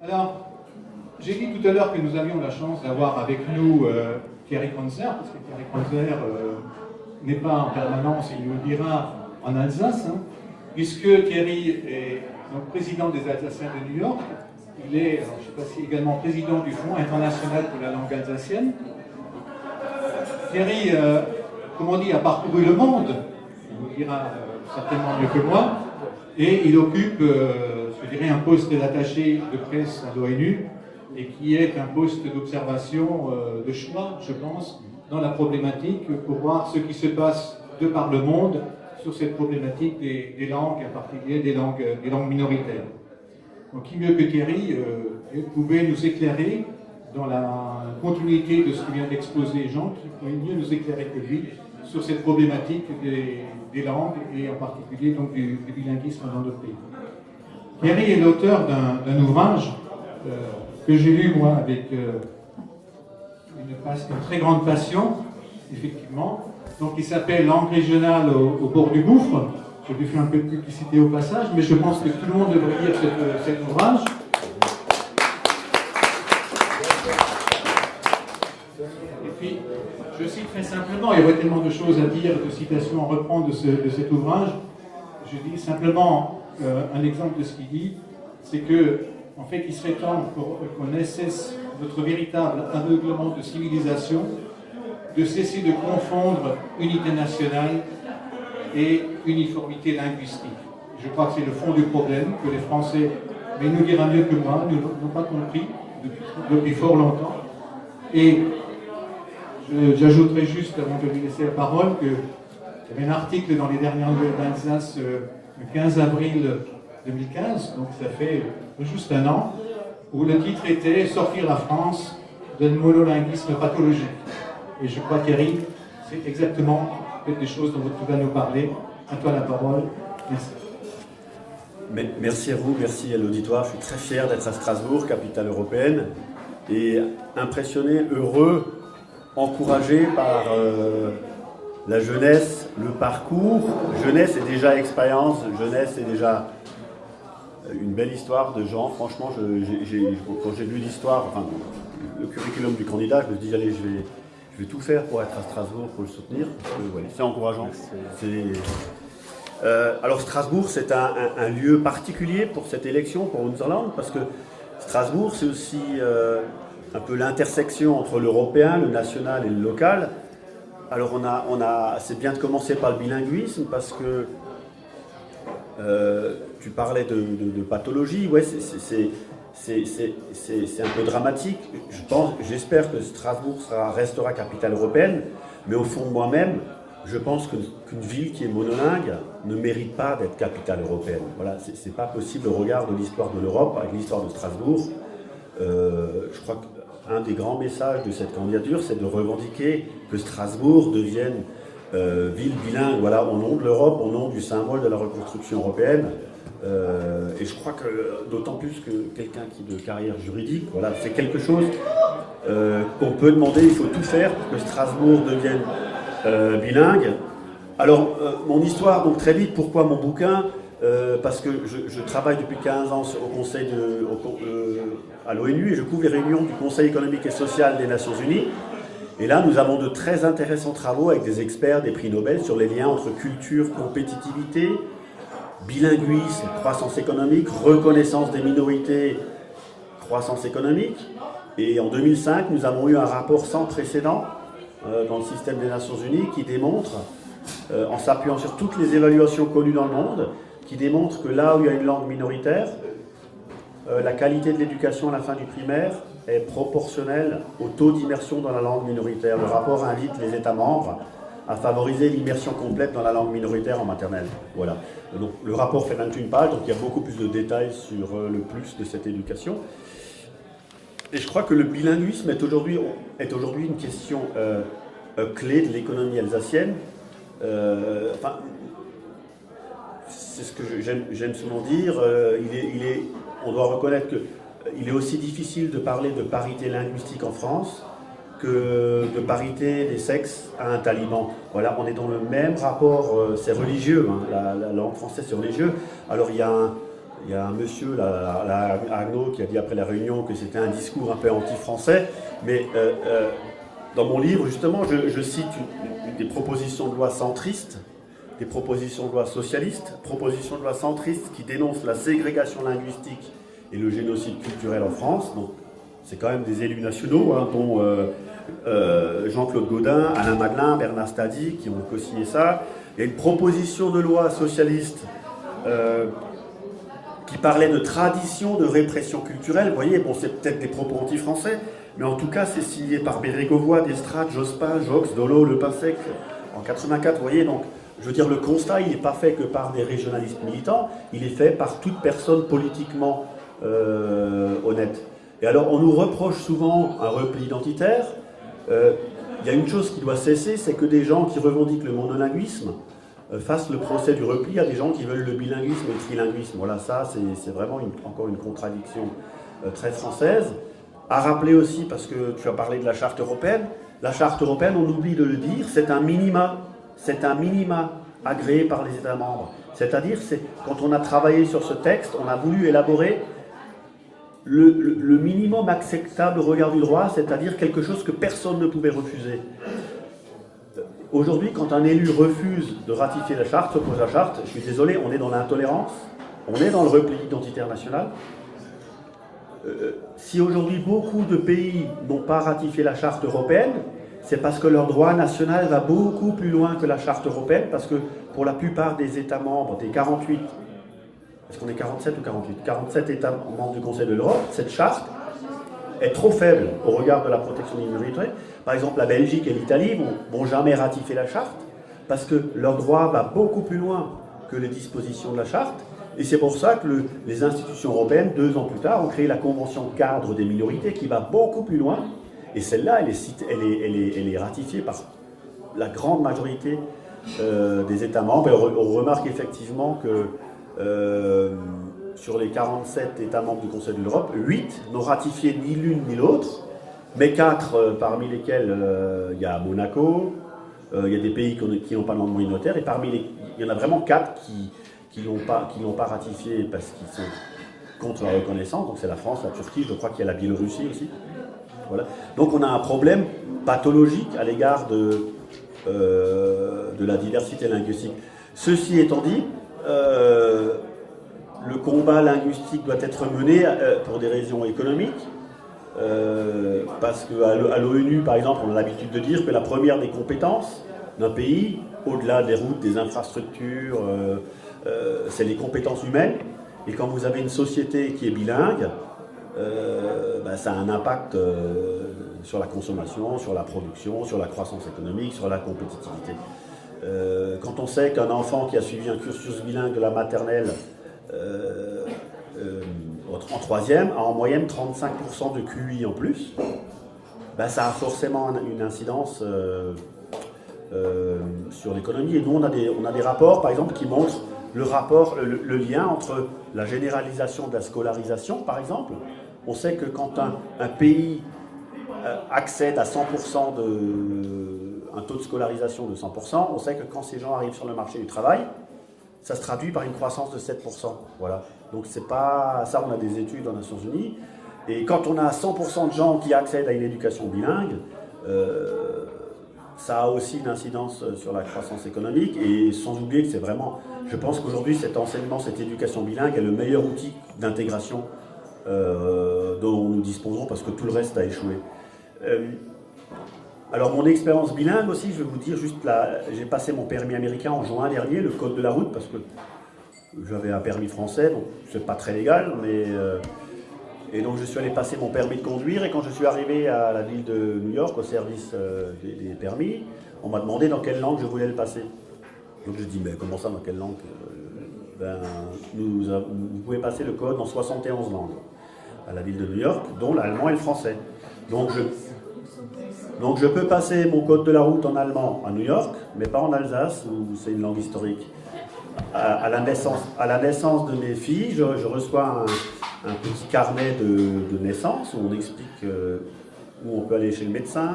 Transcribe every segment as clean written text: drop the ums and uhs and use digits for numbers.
Alors, j'ai dit tout à l'heure que nous avions la chance d'avoir avec nous Thierry Kranzer, parce que Thierry Kranzer n'est pas en permanence, il nous le dira, en Alsace, hein, puisque Thierry est donc président des Alsaciens de New York. Il est, alors, je ne sais pas si également président du Fonds international pour la langue alsacienne. Thierry, comme on dit, a parcouru le monde, il nous dira certainement mieux que moi, et il occupe, je dirais, un poste d'attaché de presse à l'ONU, et qui est un poste d'observation de choix, je pense, dans la problématique, pour voir ce qui se passe de par le monde sur cette problématique des langues, en particulier des langues minoritaires. Donc, qui mieux que Thierry pouvait nous éclairer dans la continuité de ce que vient d'exposer Jean, qui pouvait mieux nous éclairer que lui sur cette problématique des langues et en particulier donc, du bilinguisme dans notre pays. Thierry est l'auteur d'un ouvrage que j'ai lu moi avec une très grande passion, effectivement. Donc il s'appelle Langue régionale au bord du gouffre. Je lui fais un peu de publicité au passage, mais je pense que tout le monde devrait lire cet ouvrage. Et puis, je cite très simplement, il y aurait tellement de choses à dire, de citations à reprendre de cet ouvrage. Je dis simplement un exemple de ce qu'il dit, c'est que, en fait, il serait temps qu'on cesse notre véritable aveuglement de civilisation, de cesser de confondre unité nationale et uniformité linguistique. Je crois que c'est le fond du problème que les Français, mais il nous dira mieux que moi, n'ont pas compris depuis fort longtemps. Et j'ajouterai juste, avant de lui laisser la parole, qu'il y avait un article dans les dernières nouvelles d'Alsace le 15 avril 2015, donc ça fait juste un an, où le titre était « Sortir la France d'un monolinguisme pathologique ». Et je crois, Thierry, c'est exactement des choses dont tu vas nous parler. À toi la parole. Merci. Merci à vous, merci à l'auditoire. Je suis très fier d'être à Strasbourg, capitale européenne, et impressionné, heureux, encouragé par la jeunesse, le parcours. Jeunesse est déjà expérience, jeunesse est déjà une belle histoire de gens. Franchement, quand j'ai lu l'histoire, enfin, le curriculum du candidat, je me dis, allez, je vais tout faire pour être à Strasbourg, pour le soutenir, parce que ouais, c'est encourageant. Alors Strasbourg, c'est un lieu particulier pour cette élection, pour Unserland, parce que Strasbourg, c'est aussi un peu l'intersection entre l'européen, le national et le local. Alors c'est bien de commencer par le bilinguisme, parce que tu parlais de pathologie, ouais, c'est un peu dramatique. J'espère que Strasbourg restera capitale européenne, mais au fond de moi-même, je pense qu'une ville qui est monolingue ne mérite pas d'être capitale européenne. Voilà, c'est pas possible au regard de l'histoire de l'Europe, avec l'histoire de Strasbourg. Je crois qu'un des grands messages de cette candidature, c'est de revendiquer que Strasbourg devienne ville bilingue, voilà, au nom de l'Europe, au nom du symbole de la reconstruction européenne. Et je crois que d'autant plus que quelqu'un qui de carrière juridique, voilà, c'est quelque chose qu'on peut demander. Il faut tout faire pour que Strasbourg devienne bilingue. Alors, mon histoire, donc très vite, pourquoi mon bouquin parce que je travaille depuis 15 ans au Conseil à l'ONU et je couvre les réunions du Conseil économique et social des Nations Unies. Et là, nous avons de très intéressants travaux avec des experts des prix Nobel sur les liens entre culture, compétitivité, bilinguisme, croissance économique, reconnaissance des minorités, croissance économique. Et en 2005, nous avons eu un rapport sans précédent dans le système des Nations Unies qui démontre, en s'appuyant sur toutes les évaluations connues dans le monde, qui démontre que là où il y a une langue minoritaire, la qualité de l'éducation à la fin du primaire est proportionnelle au taux d'immersion dans la langue minoritaire. Le rapport invite les États membres à favoriser l'immersion complète dans la langue minoritaire en maternelle. Voilà. Donc, le rapport fait 21 pages, donc il y a beaucoup plus de détails sur le plus de cette éducation. Et je crois que le bilinguisme est aujourd'hui une question clé de l'économie alsacienne. C'est ce que j'aime souvent dire. On doit reconnaître qu'il est aussi difficile de parler de parité linguistique en France que de parité des sexes à un taliban. Voilà, on est dans le même rapport, c'est religieux, hein, la langue française c'est religieux. Alors il y a Il y a un monsieur là, à Agno qui a dit après la réunion que c'était un discours un peu anti-français, mais dans mon livre, justement, je cite des propositions de loi centristes, des propositions de loi socialistes, propositions de loi centristes qui dénoncent la ségrégation linguistique et le génocide culturel en France. Donc, c'est quand même des élus nationaux, hein, dont Jean-Claude Gaudin, Alain Madelin, Bernard Stadi, qui ont co-signé ça. Il y a une proposition de loi socialiste qui parlait de tradition de répression culturelle. Vous voyez, bon, c'est peut-être des propos anti-français, mais en tout cas, c'est signé par Bérégovoy, Destrade, Jospin, Jox, Dolo, Le Pinsec, en 84. Vous voyez, donc, je veux dire, le constat, il n'est pas fait que par des régionalistes militants, il est fait par toute personne politiquement honnête. Et alors, on nous reproche souvent un repli identitaire. Il y a une chose qui doit cesser, c'est que des gens qui revendiquent le monolinguisme fassent le procès du repli à des gens qui veulent le bilinguisme et le trilinguisme. Voilà, ça, c'est vraiment encore une contradiction très française. À rappeler aussi, parce que tu as parlé de la Charte européenne, on oublie de le dire, c'est un minima agréé par les États membres. C'est-à-dire, quand on a travaillé sur ce texte, on a voulu élaborer le minimum acceptable au regard du droit, c'est-à-dire quelque chose que personne ne pouvait refuser. Aujourd'hui, quand un élu refuse de ratifier la charte, s'oppose à la charte, je suis désolé, on est dans l'intolérance, on est dans le repli identitaire national. Si aujourd'hui beaucoup de pays n'ont pas ratifié la charte européenne, c'est parce que leur droit national va beaucoup plus loin que la charte européenne, parce que pour la plupart des États membres, des 48, est-ce qu'on est 47 ou 48 ? 47 États membres du Conseil de l'Europe, cette charte est trop faible au regard de la protection des minorités. Par exemple, la Belgique et l'Italie vont jamais ratifier la charte parce que leur droit va beaucoup plus loin que les dispositions de la charte. Et c'est pour ça que les institutions européennes, 2 ans plus tard, ont créé la Convention cadre des minorités qui va beaucoup plus loin. Et celle-là, elle est ratifiée par la grande majorité des États membres. Et on remarque effectivement que sur les 47 États membres du Conseil de l'Europe, 8 n'ont ratifié ni l'une ni l'autre, mais 4 parmi lesquels il y a Monaco, il y a des pays qui n'ont pas de langue minoritaire, et il y en a vraiment 4 qui n'ont pas ratifié parce qu'ils sont contre la reconnaissance. Donc c'est la France, la Turquie, je crois qu'il y a la Biélorussie aussi. Voilà. Donc on a un problème pathologique à l'égard de la diversité linguistique. Ceci étant dit, le combat linguistique doit être mené pour des raisons économiques, parce qu'à l'ONU, par exemple, on a l'habitude de dire que la première des compétences d'un pays, au-delà des routes, des infrastructures, c'est les compétences humaines. Et quand vous avez une société qui est bilingue, ça a un impact sur la consommation, sur la production, sur la croissance économique, sur la compétitivité. Quand on sait qu'un enfant qui a suivi un cursus bilingue de la maternelle en 3e a en moyenne 35% de QI en plus, ça a forcément une incidence sur l'économie. Et nous, on a des rapports, par exemple, qui montrent le lien entre la généralisation de la scolarisation, par exemple. On sait que quand un pays accède à 100% un taux de scolarisation de 100%, on sait que quand ces gens arrivent sur le marché du travail, ça se traduit par une croissance de 7%. Voilà. Donc c'est pas ça, on a des études aux Nations Unies. Et quand on a 100% de gens qui accèdent à une éducation bilingue, ça a aussi une incidence sur la croissance économique. Et sans oublier que c'est vraiment... Je pense qu'aujourd'hui, cet enseignement, cette éducation bilingue est le meilleur outil d'intégration dont nous disposons, parce que tout le reste a échoué. Alors mon expérience bilingue aussi, je vais vous dire juste là, j'ai passé mon permis américain en juin dernier, le code de la route, parce que j'avais un permis français, donc c'est pas très légal, mais et donc je suis allé passer mon permis de conduire, et quand je suis arrivé à la ville de New York, au service des permis, on m'a demandé dans quelle langue je voulais le passer. Donc je dis, mais comment ça, dans quelle langue? Vous pouvez passer le code dans 71 langues à la ville de New York, dont l'allemand et le français. Donc je peux passer mon code de la route en allemand à New York, mais pas en Alsace, où c'est une langue historique. À la naissance de mes filles, je reçois un petit carnet de naissance où on explique où on peut aller chez le médecin,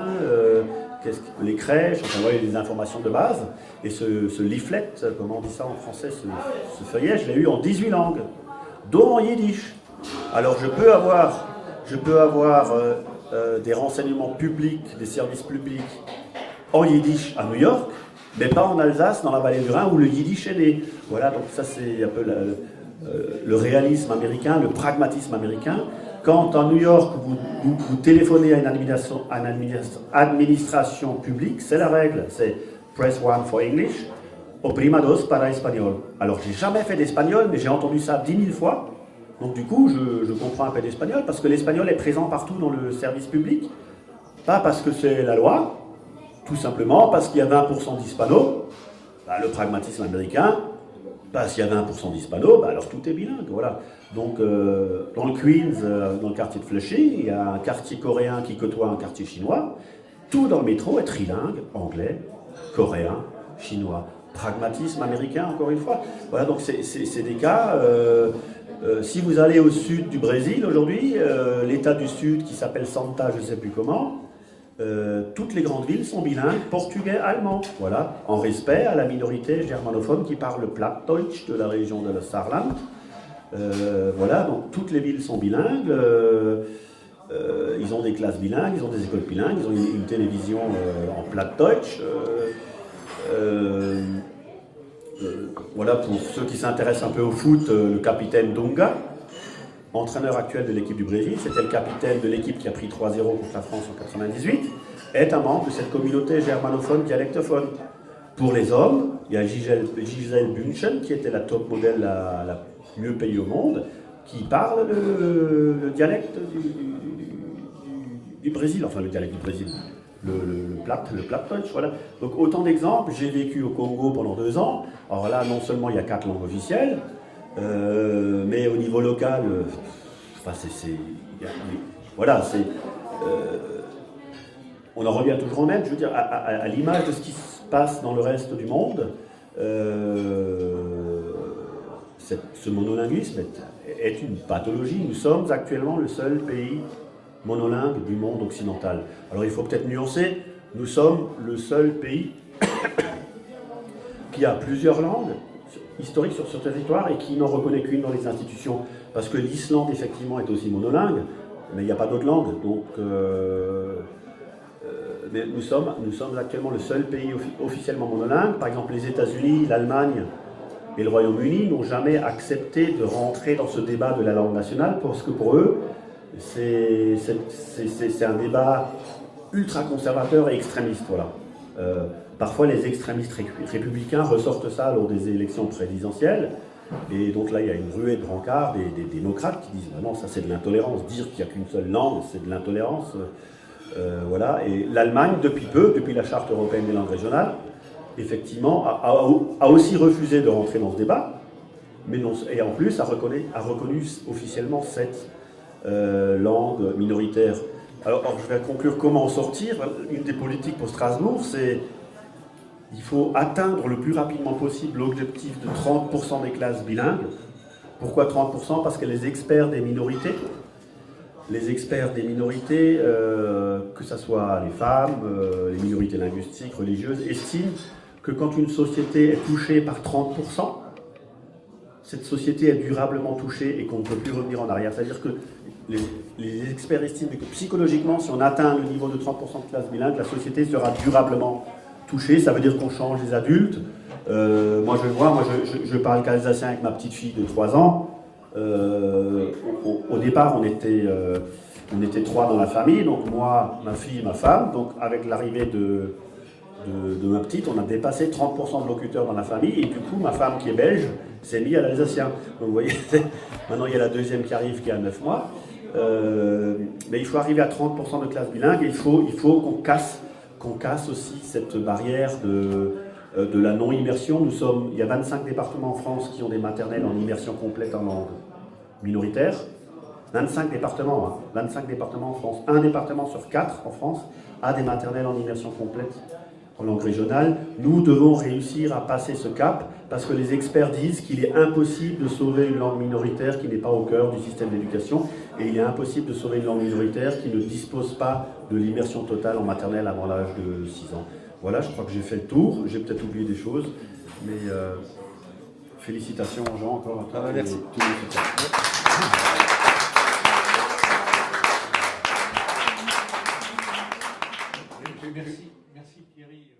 les crèches, enfin voilà, les informations de base. Et ce leaflet, comment on dit ça en français, ce feuillet, je l'ai eu en 18 langues. dont en yiddish. Alors je peux avoir des renseignements publics, des services publics en yiddish à New York, mais pas en Alsace, dans la vallée du Rhin, où le yiddish est né. Voilà, donc ça c'est un peu le réalisme américain, le pragmatisme américain. Quand en New York, vous téléphonez à une administration publique, c'est la règle, c'est press 1 for English, oprima 2 para espagnol. Alors j'ai jamais fait d'espagnol, mais j'ai entendu ça 10 000 fois. Donc du coup, je comprends un peu d'espagnol, parce que l'espagnol est présent partout dans le service public. Pas parce que c'est la loi, tout simplement parce qu'il y a 20% d'hispanos, le pragmatisme américain, parce qu'il y a 20% d'hispanos, alors tout est bilingue, voilà. Donc dans le Queens, dans le quartier de Flushing, il y a un quartier coréen qui côtoie un quartier chinois. Tout dans le métro est trilingue, anglais, coréen, chinois. Pragmatisme américain, encore une fois. Voilà, donc c'est des cas... si vous allez au sud du Brésil aujourd'hui, l'état du sud qui s'appelle Santa, je ne sais plus comment, toutes les grandes villes sont bilingues, portugais, allemand, voilà, en respect à la minorité germanophone qui parle le Plattdeutsch de la région de la Saarland. Voilà, donc toutes les villes sont bilingues, ils ont des classes bilingues, ils ont des écoles bilingues, ils ont une télévision en Plattdeutsch. Voilà, pour ceux qui s'intéressent un peu au foot, le capitaine Dunga, entraîneur actuel de l'équipe du Brésil, c'était le capitaine de l'équipe qui a pris 3-0 contre la France en 98, est un membre de cette communauté germanophone dialectophone. Pour les hommes, il y a Gisèle Bündchen, qui était la top modèle la mieux payée au monde, qui parle le dialecte du Brésil, enfin le dialecte du Brésil. Le Plattdeutsch, voilà. Donc autant d'exemples. J'ai vécu au Congo pendant 2 ans. Alors là, non seulement il y a 4 langues officielles, mais au niveau local, on en revient toujours au même. Je veux dire, à l'image de ce qui se passe dans le reste du monde, ce monolinguisme est une pathologie. Nous sommes actuellement le seul pays monolingue du monde occidental. Alors il faut peut-être nuancer, nous sommes le seul pays qui a plusieurs langues historiques sur ce territoire et qui n'en reconnaît qu'une dans les institutions. Parce que l'Islande, effectivement, est aussi monolingue, mais il n'y a pas d'autres langues. Donc, mais nous sommes actuellement le seul pays officiellement monolingue. Par exemple, les États-Unis, l'Allemagne et le Royaume-Uni n'ont jamais accepté de rentrer dans ce débat de la langue nationale, parce que pour eux, c'est un débat ultra-conservateur et extrémiste. Voilà. Parfois, les extrémistes républicains ressortent ça lors des élections présidentielles. Et donc là, il y a une ruée de brancards des démocrates qui disent « non, ça c'est de l'intolérance. Dire qu'il n'y a qu'une seule langue, c'est de l'intolérance. » Voilà. Et l'Allemagne, depuis la Charte européenne des langues régionales, effectivement, a aussi refusé de rentrer dans ce débat. Mais non, et en plus, a reconnu officiellement cette langue minoritaire. Alors, je vais conclure comment en sortir. Une des politiques pour Strasbourg, c'est il faut atteindre le plus rapidement possible l'objectif de 30% des classes bilingues. Pourquoi 30%? Parce que les experts des minorités, que ce soit les femmes, les minorités linguistiques, religieuses, estiment que quand une société est touchée par 30%, cette société est durablement touchée et qu'on ne peut plus revenir en arrière. C'est-à-dire que les experts estiment que psychologiquement, si on atteint le niveau de 30% de classe bilingue, la société sera durablement touchée. Ça veut dire qu'on change les adultes. Moi, je parle alsacien avec ma petite fille de 3 ans. Au départ, on était 3 dans la famille, donc moi, ma fille et ma femme. Donc avec l'arrivée de ma petite, on a dépassé 30% de locuteurs dans la famille, et du coup, ma femme qui est belge s'est mise à l'alsacien. Donc vous voyez, maintenant il y a la deuxième qui arrive qui a 9 mois. Mais il faut arriver à 30% de classe bilingue, et il faut qu'on casse aussi cette barrière de la non-immersion. Il y a 25 départements en France qui ont des maternelles en immersion complète en langue minoritaire. 25 départements, 25 départements en France. Un département sur 4 en France a des maternelles en immersion complète en langue régionale. Nous devons réussir à passer ce cap, parce que les experts disent qu'il est impossible de sauver une langue minoritaire qui n'est pas au cœur du système d'éducation, et il est impossible de sauver une langue minoritaire qui ne dispose pas de l'immersion totale en maternelle avant l'âge de 6 ans. Voilà, je crois que j'ai fait le tour. J'ai peut-être oublié des choses, mais Félicitations aux gens encore. Merci. Tout le soutien. Merci Thierry.